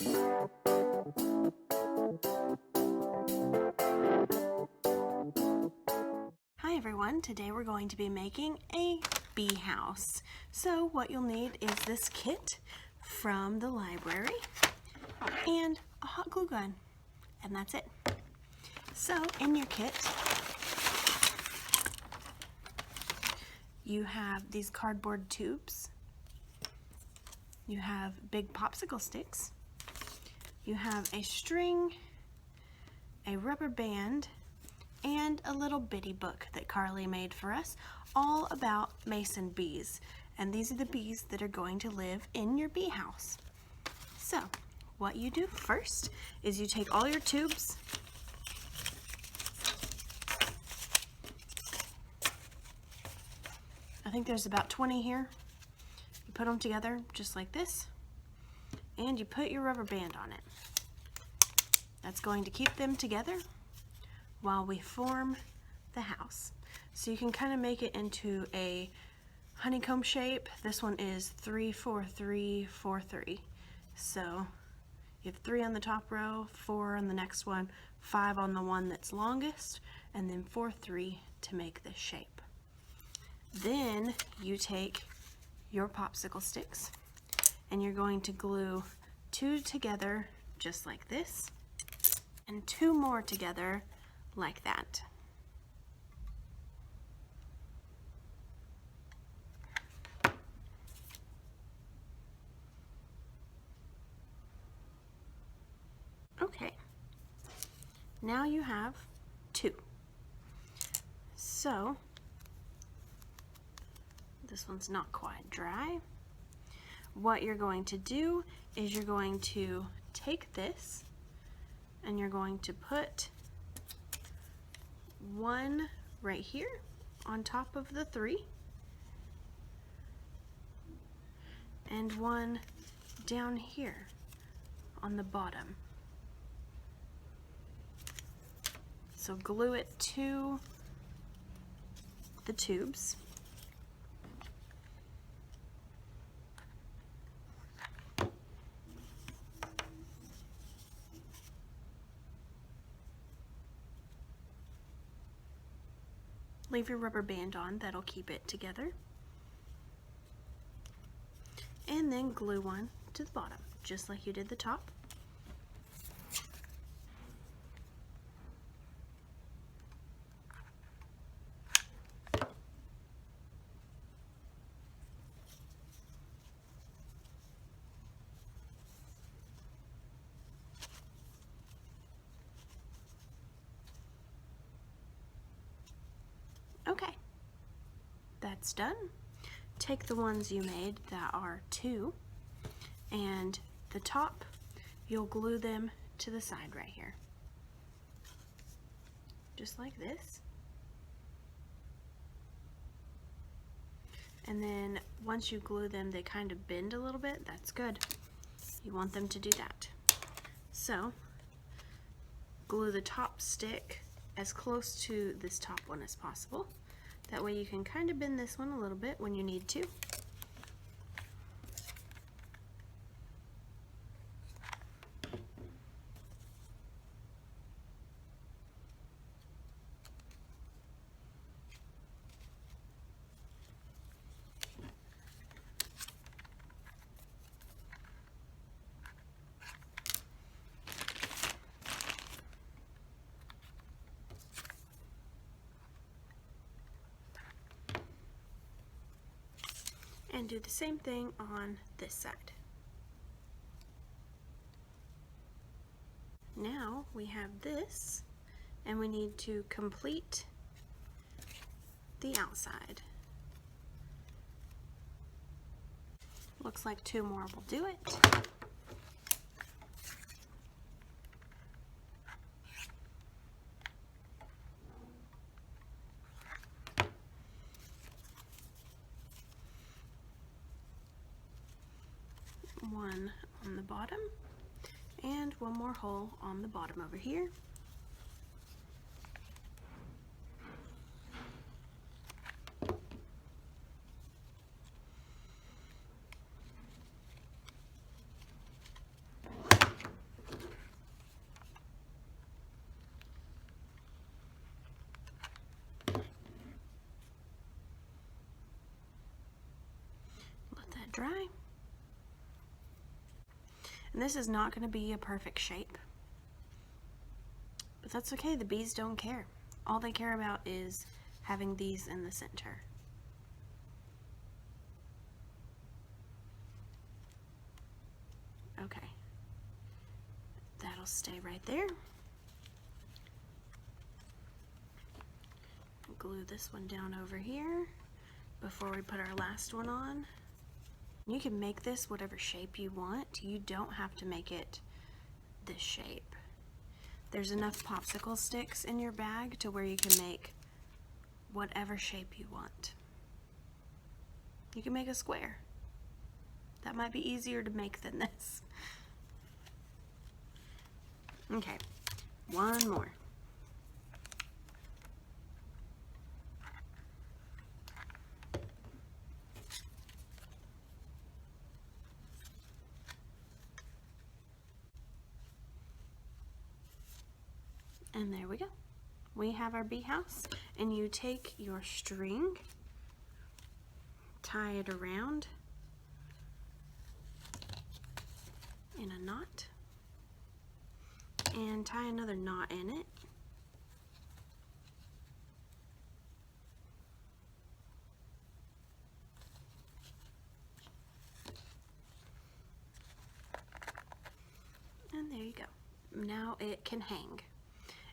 Hi everyone, today we're going to be making a bee house. So what you'll need is this kit from the library and a hot glue gun, and that's it. So in your kit you have these cardboard tubes, you have big popsicle sticks, you have a string, a rubber band, and a little bitty book that Carly made for us, all about mason bees. And these are the bees that are going to live in your bee house. So, what you do first is you take all your tubes, I think there's about 20 here. You put them together just like this, and you put your rubber band on it. That's going to keep them together while we form the house. So you can kind of make it into a honeycomb shape. This one is 3, 4, 3, 4, 3. So you have 3 on the top row, 4 on the next one, 5 on the one that's longest, and then 4, 3 to make this shape. Then you take your popsicle sticks and you're going to glue 2 together just like this, and 2 more together like that. Okay, now you have 2. So this one's not quite dry. What you're going to do is you're going to take this and you're going to put 1 right here on top of the 3, and 1 down here on the bottom. So glue it to the tubes. Leave your rubber band on, that'll keep it together. And then glue 1 to the bottom, just like you did the top. Okay, that's done. Take the ones you made that are 2, and the top, you'll glue them to the side right here. Just like this. And then once you glue them, they kind of bend a little bit. That's good. You want them to do that. So, glue the top stick as close to this top one as possible. That way you can kind of bend this one a little bit when you need to. And do the same thing on this side. Now we have this, and we need to complete the outside. Looks like 2 more will do it. One on the bottom, and 1 more hole on the bottom over here. dry. And this is not going to be a perfect shape, but that's okay. The bees don't care. All they care about is having these in the center. Okay, that'll stay right there. Glue this one down over here before we put our last one on. You can make this whatever shape you want. You don't have to make it this shape. There's enough popsicle sticks in your bag to where you can make whatever shape you want. You can make a square. That might be easier to make than this. Okay, one more. And there we go. We have our bee house, and you take your string, tie it around in a knot, and tie another knot in it. And there you go. Now it can hang.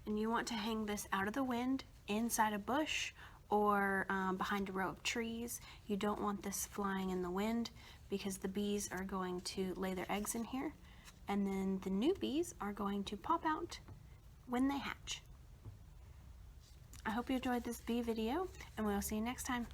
And you want to hang this out of the wind, inside a bush, or behind a row of trees. You don't want this flying in the wind because the bees are going to lay their eggs in here, and then the new bees are going to pop out when they hatch. I hope you enjoyed this bee video, and we'll see you next time.